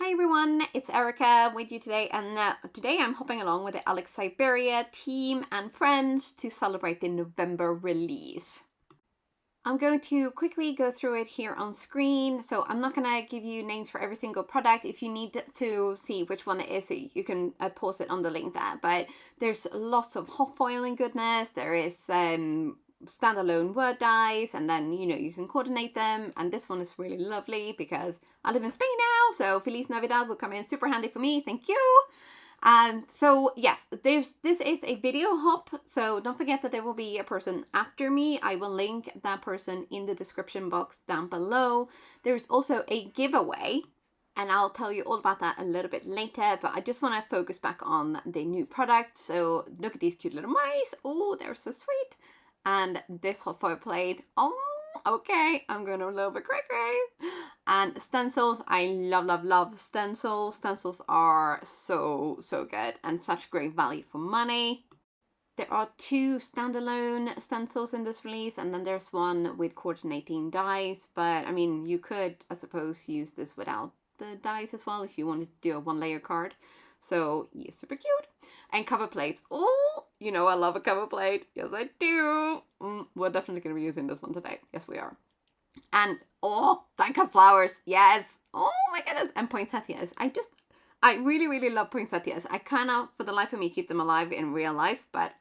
Hi everyone, it's Erica with you today, and today I'm hopping along with the Alex Syberia team and friends to celebrate the November release. I'm going to quickly go through it here on screen, so I'm not going to give you names for every single product. If you need to see which one it is, you can pause it on the link there, but there's lots of hot foiling goodness. There is standalone word dies, and then you can coordinate them, and this one is really lovely because I live in Spain now, so Feliz Navidad will come in super handy for me. Thank you. So yes, this is a video hop, so don't forget that there will be a person after me. I will link that person in the description box down below. There's also a giveaway, and I'll tell you all about that a little bit later, but I just want to focus back on the new product. So look at these cute little mice. Oh, they're so sweet. And this hot foil plate. Oh, okay, I'm going a little bit cray-cray. And stencils, I love stencils. Stencils are so good and such great value for money. There are 2 standalone stencils in this release, and then there's one with coordinating dies, but I mean, you could, I suppose, use this without the dies as well if you wanted to do a 1-layer card. So yeah, super cute. And cover plates. Oh, I love a cover plate. Yes, I do. We're definitely going to be using this one today. Yes, we are. And oh, die-cut flowers. Yes. Oh my goodness. And poinsettias. I really love poinsettias. I cannot for the life of me keep them alive in real life, but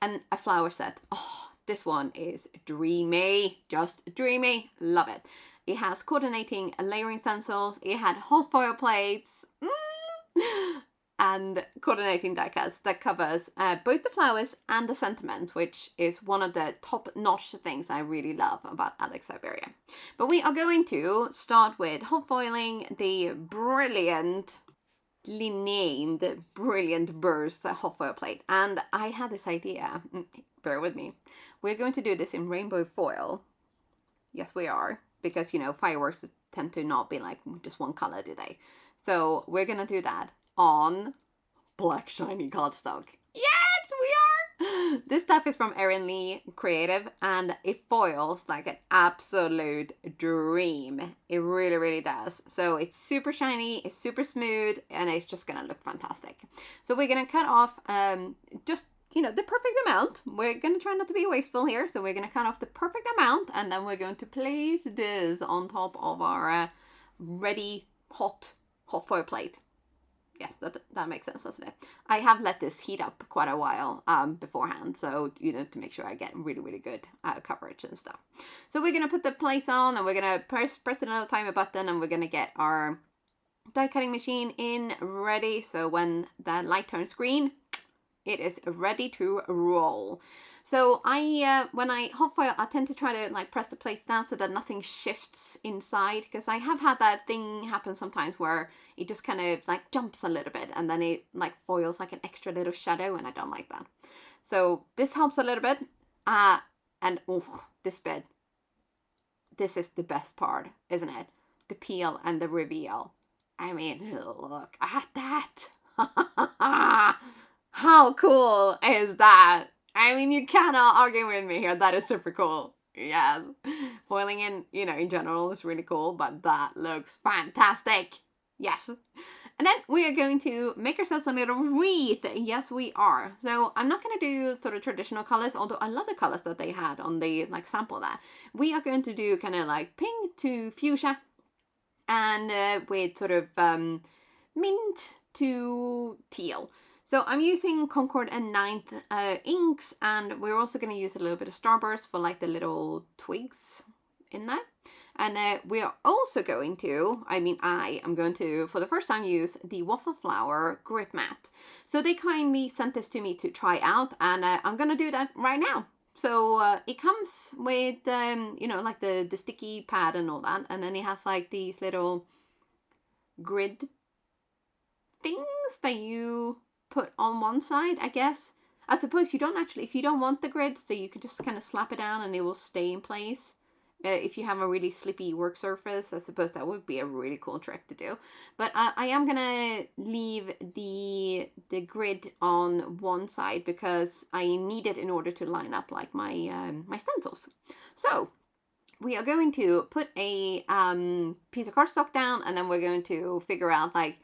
and a flower set. Oh, this one is dreamy. Just dreamy. Love it. It has coordinating layering stencils. It had hot foil plates. And coordinating die cuts that covers both the flowers and the sentiments, which is one of the top-notch things I really love about Alex Syberia. But we are going to start with hot foiling the brilliantly named Brilliant Burst hot foil plate. And I had this idea, bear with me. We're going to do this in rainbow foil. Yes, we are, because fireworks tend to not be like just one color, do they? So we're gonna do that on black shiny cardstock. Yes, we are! This stuff is from Erin Lee Creative, and it foils like an absolute dream. It really does. So it's super shiny, it's super smooth, and it's just gonna look fantastic. So we're gonna cut off just the perfect amount. We're gonna try not to be wasteful here, so we're gonna cut off the perfect amount, and then we're going to place this on top of our ready hot foil plate. Yes, that makes sense, doesn't it? I have let this heat up quite a while beforehand, so to make sure I get really good coverage and stuff. So we're gonna put the plates on, and we're gonna press the little timer button, and we're gonna get our die cutting machine in ready. So when that light turns green, it is ready to roll. So when I hot foil, I tend to try to press the plates down so that nothing shifts inside, because I have had that thing happen sometimes where it just kind of jumps a little bit, and then it foils like an extra little shadow, and I don't like that. So this helps a little bit. And this bit. This is the best part, isn't it? The peel and the reveal. I mean, look at that. How cool is that? I mean, you cannot argue with me here. That is super cool. Yes. Foiling in general is really cool, but that looks fantastic. Yes. And then we are going to make ourselves a little wreath. Yes, we are. So I'm not going to do sort of traditional colors, although I love the colors that they had on the sample there. We are going to do kind of pink to fuchsia, and with sort of mint to teal. So I'm using Concord and Ninth inks, and we're also going to use a little bit of Starburst for the little twigs in there. And we are also going to, I am going to, for the first time, use the Waffle Flower Grip Mat. So they kindly sent this to me to try out, and I'm going to do that right now. So it comes with, the sticky pad and all that, and then it has these little grid things that you put on one side, I guess. I suppose you don't actually, if you don't want the grid, so you could just kind of slap it down and it will stay in place. If you have a really slippy work surface, I suppose that would be a really cool trick to do. But I am gonna leave the grid on one side because I need it in order to line up my my stencils. So we are going to put a piece of cardstock down, and then we're going to figure out like,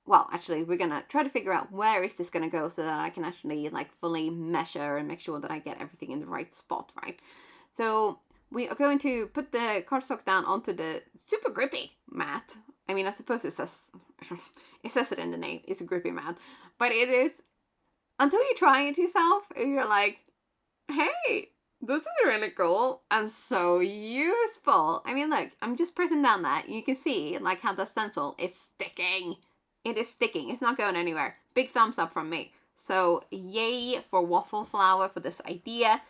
well, actually, we're gonna try to figure out where is this gonna go so that I can actually like fully measure and make sure that I get everything in the right spot, right? So we are going to put the cardstock down onto the super grippy mat. I mean, I suppose it says it in the name. It's a grippy mat, but it is, until you try it yourself, you're like, hey, this is really cool and so useful. I mean, look, I'm just pressing down that. You can see like how the stencil is sticking. It is sticking. It's not going anywhere. Big thumbs up from me. So yay for Waffle Flower for this idea.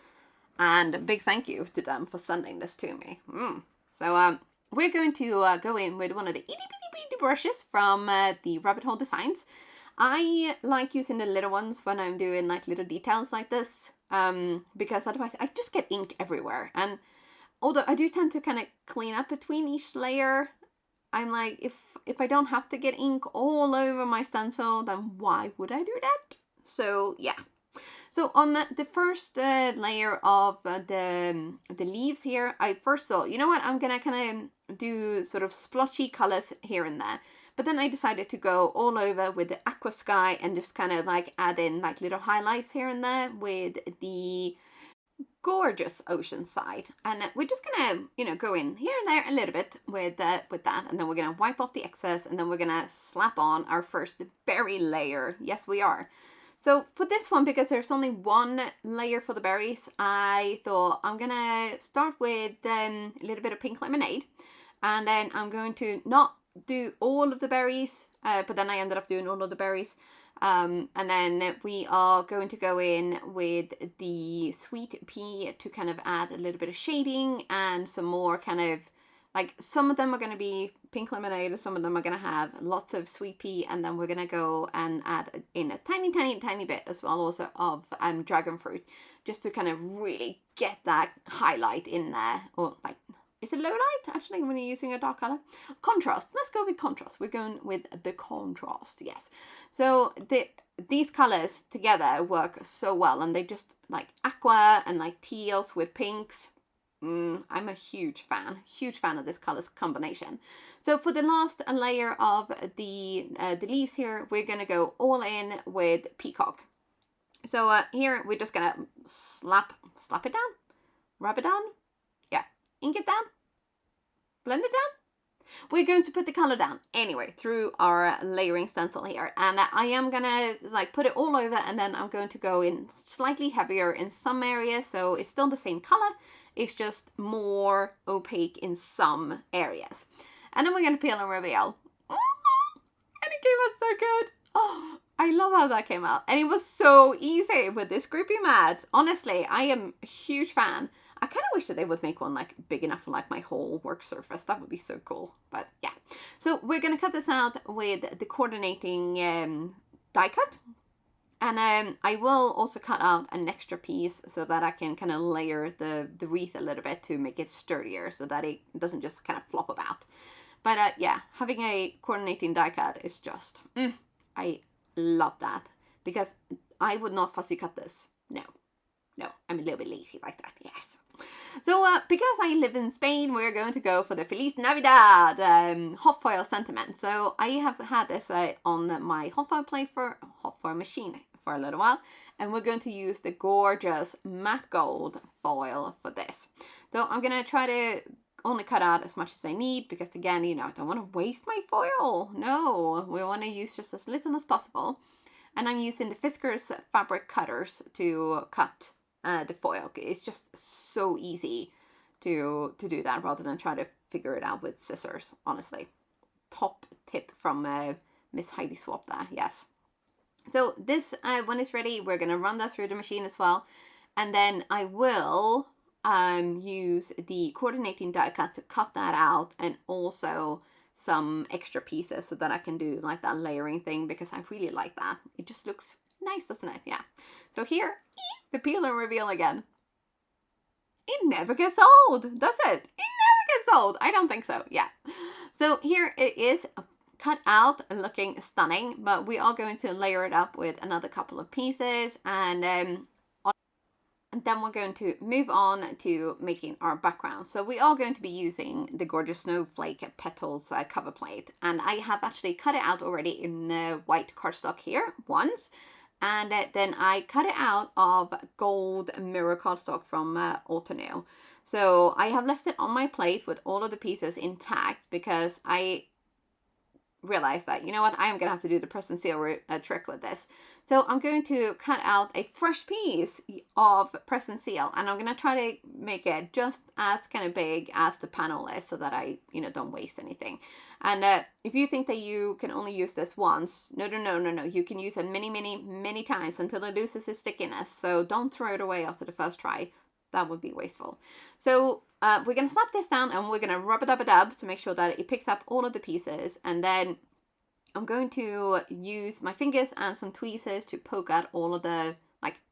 And a big thank you to them for sending this to me. So we're going to go in with one of the itty bitty brushes from the Rabbit Hole Designs. I like using the little ones when I'm doing like little details like this, because otherwise I just get ink everywhere. And although I do tend to kind of clean up between each layer, I'm like, if I don't have to get ink all over my stencil, then why would I do that? So yeah. So on the first layer of the leaves here, I first thought, you know what, I'm gonna kind of do sort of splotchy colors here and there. But then I decided to go all over with the aqua sky and just kind of like add in like little highlights here and there with the gorgeous ocean side. And we're just gonna, you know, go in here and there a little bit with that, and then we're gonna wipe off the excess, and then we're gonna slap on our first berry layer. Yes, we are. So for this one, because there's only one layer for the berries, I thought I'm gonna start with a little bit of pink lemonade, and then I'm going to not do all of the berries, but then I ended up doing all of the berries. And then we are going to go in with the sweet pea to kind of add a little bit of shading and some more kind of, like, some of them are going to be pink lemonade, some of them are going to have lots of sweet pea, and then we're going to go and add in a tiny bit as well also of dragon fruit, just to kind of really get that highlight in there, or like, is it low light actually when you're using a dark color? Contrast. Let's go with contrast. We're going with the contrast, yes. So these colors together work so well, and they just like aqua and like teals with pinks. I'm a huge fan of this color combination. So for the last layer of the leaves here, we're gonna go all in with peacock. So here we're just gonna slap it down, rub it down, yeah, ink it down, blend it down. We're going to put the color down anyway through our layering stencil here, and I am gonna like put it all over, and then I'm going to go in slightly heavier in some areas, so it's still the same color, it's just more opaque in some areas. And then we're going to peel and reveal. And it came out so good. Oh, I love how that came out. And it was so easy with this grippy mat. Honestly, I am a huge fan. I kind of wish that they would make one like big enough for like my whole work surface. That would be so cool. But yeah. So we're going to cut this out with the coordinating die cut. And I will also cut out an extra piece so that I can kind of layer the wreath a little bit to make it sturdier, so that it doesn't just kind of flop about. But yeah, having a coordinating die cut is just, I love that, because I would not fussy cut this. No, I'm a little bit lazy like that, yes. So because I live in Spain, we're going to go for the Feliz Navidad hot foil sentiment. So I have had this on my hot foil machine for a little while, and we're going to use the gorgeous matte gold foil for this. So I'm going to try to only cut out as much as I need, because again, you know, I don't want to waste my foil. No, we want to use just as little as possible. And I'm using the Fiskars fabric cutters to cut the foil. It's just so easy to do that rather than try to figure it out with scissors, honestly. Top tip from Miss Heidi Swap there, yes. So this, when it's ready, we're going to run that through the machine as well. And then I will use the coordinating die cut to cut that out, and also some extra pieces so that I can do like that layering thing, because I really like that. It just looks nice, doesn't it? Yeah. So here, the peel and reveal again. It never gets old, does it? It never gets old. I don't think so. Yeah. So here it is cut out and looking stunning, but we are going to layer it up with another couple of pieces, and And then we're going to move on to making our background. So we are going to be using the gorgeous snowflake petals cover plate. And I have actually cut it out already in white cardstock here once. And then I cut it out of gold mirror cardstock from Autoneo. So I have left it on my plate with all of the pieces intact because I realized that, you know what, I am going to have to do the press and seal trick with this. So I'm going to cut out a fresh piece of press and seal, and I'm going to try to make it just as kind of big as the panel is so that I, don't waste anything. And if you think that you can only use this once, no. You can use it many times until it loses its stickiness. So don't throw it away after the first try. That would be wasteful. So we're going to slap this down and we're going to rub-a-dub-a-dub to make sure that it picks up all of the pieces. And then I'm going to use my fingers and some tweezers to poke out all of the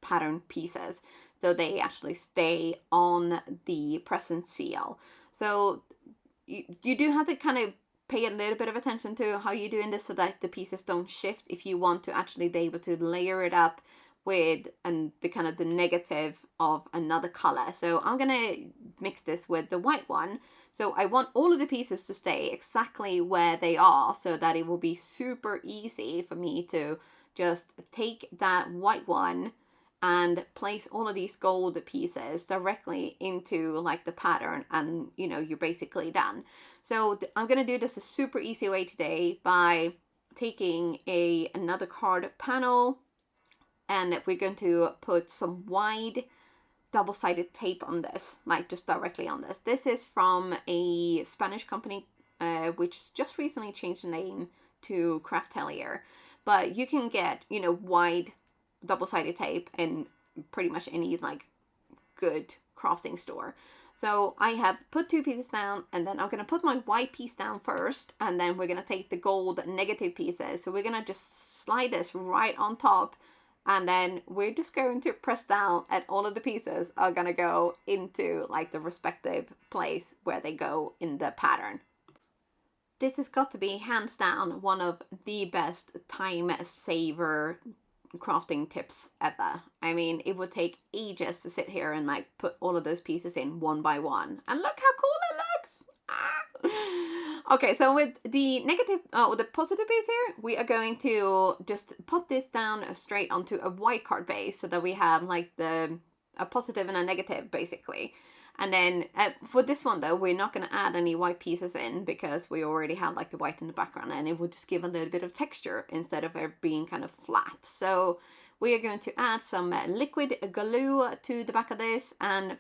pattern pieces so they actually stay on the press and seal. So you do have to kind of pay a little bit of attention to how you're doing this so that the pieces don't shift if you want to actually be able to layer it up with the negative of another color. So I'm gonna mix this with the white one. So I want all of the pieces to stay exactly where they are so that it will be super easy for me to just take that white one and place all of these gold pieces directly into the pattern, and you're basically done. So I'm gonna do this a super easy way today by taking another card panel, and we're going to put some wide double-sided tape on this, just directly on this. This is from a Spanish company, which has just recently changed the name to Craftelier. But you can get, wide double-sided tape in pretty much any, good crafting store. So I have put two pieces down, and then I'm going to put my white piece down first, and then we're going to take the gold negative pieces. So we're going to just slide this right on top, and then we're just going to press down, and all of the pieces are going to go into the respective place where they go in the pattern. This has got to be hands down one of the best time saver crafting tips ever. I mean, it would take ages to sit here and put all of those pieces in one by one. And look how cool it looks! Ah. Okay, so with the the positive piece here, we are going to just put this down straight onto a white card base so that we have a positive and a negative basically. And then for this one though, we're not going to add any white pieces in because we already have the white in the background, and it would just give a little bit of texture instead of it being kind of flat. So we are going to add some liquid glue to the back of this, and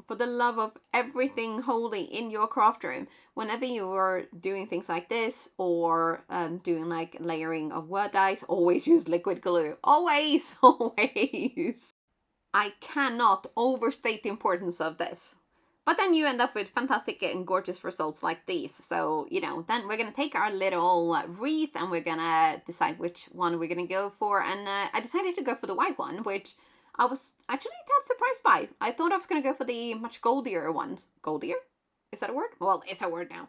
for the love of everything holy in your craft room, whenever you are doing things like this or doing layering of word dice, always use liquid glue. Always, always. I cannot overstate the importance of this. But then you end up with fantastic and gorgeous results like these. So, then we're going to take our little wreath and we're going to decide which one we're going to go for. And I decided to go for the white one, which I was actually that surprised by. I thought I was going to go for the much goldier ones. Goldier? Is that a word? Well, it's a word now.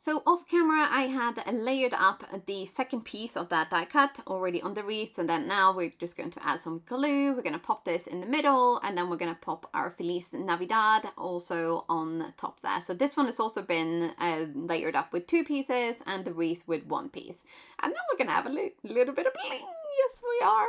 So off camera, I had layered up the second piece of that die cut already on the wreath, and then now we're just going to add some glue. We're going to pop this in the middle, and then we're going to pop our Feliz Navidad also on top there. So this one has also been layered up with two pieces and the wreath with one piece. And then we're going to have a little bit of bling. Yes, we are.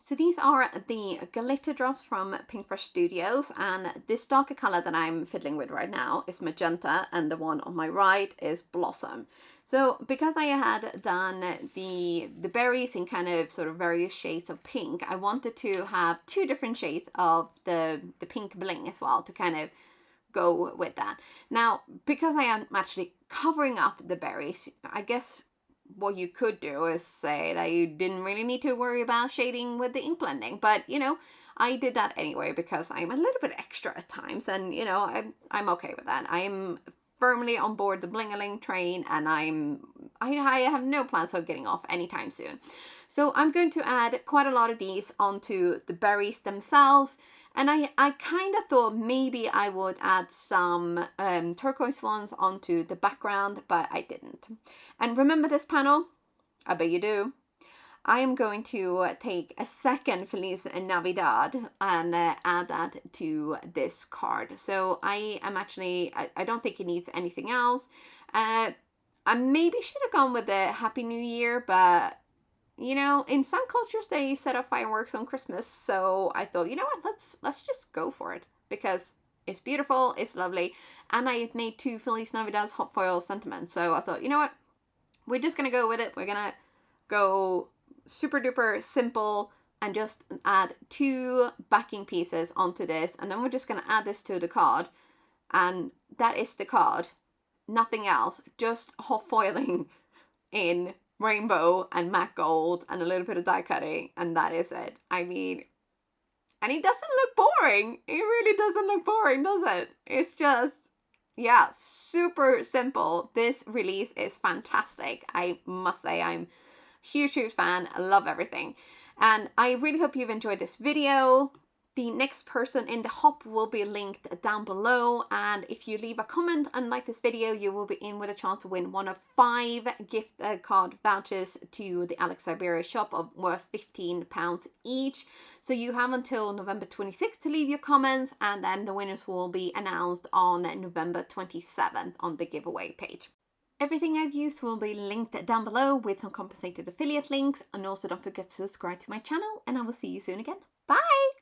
So these are the glitter drops from Pink Fresh Studios, and this darker color that I'm fiddling with right now is magenta, and the one on my right is blossom. So because I had done the berries in kind of sort of various shades of pink, I wanted to have two different shades of the pink bling as well to kind of go with that. Now, because I am actually covering up the berries, I guess what you could do is say that you didn't really need to worry about shading with the ink blending, but I did that anyway because I'm a little bit extra at times, and I'm okay with that. I am firmly on board the bling-a-ling train, and I have no plans of getting off anytime soon. So I'm going to add quite a lot of these onto the berries themselves. And I kind of thought maybe I would add some turquoise ones onto the background, but I didn't. And remember this panel? I bet you do. I am going to take a second Feliz Navidad and add that to this card. So I am actually, I don't think it needs anything else. I maybe should have gone with the Happy New Year, but you know, in some cultures they set off fireworks on Christmas. So I thought, you know what, let's just go for it because it's beautiful, it's lovely, and I had made 2 Feliz Navidades hot foil sentiments. So I thought, you know what, we're just gonna go with it. We're gonna go super duper simple and just add 2 backing pieces onto this, and then we're just gonna add this to the card, and that is the card. Nothing else, just hot foiling in rainbow and matte gold and a little bit of die cutting, and that is it. I mean, and it doesn't look boring. It really doesn't look boring, does it? It's just, yeah, super simple. This release is fantastic. I must say, I'm huge fan. I love everything. And I really hope you've enjoyed this video. The next person in the hop will be linked down below, and if you leave a comment and like this video, you will be in with a chance to win one of 5 gift card vouchers to the Alex Syberia shop of worth £15 each. So you have until November 26th to leave your comments, and then the winners will be announced on November 27th on the giveaway page. Everything I've used will be linked down below with some compensated affiliate links, and also don't forget to subscribe to my channel, and I will see you soon again. Bye!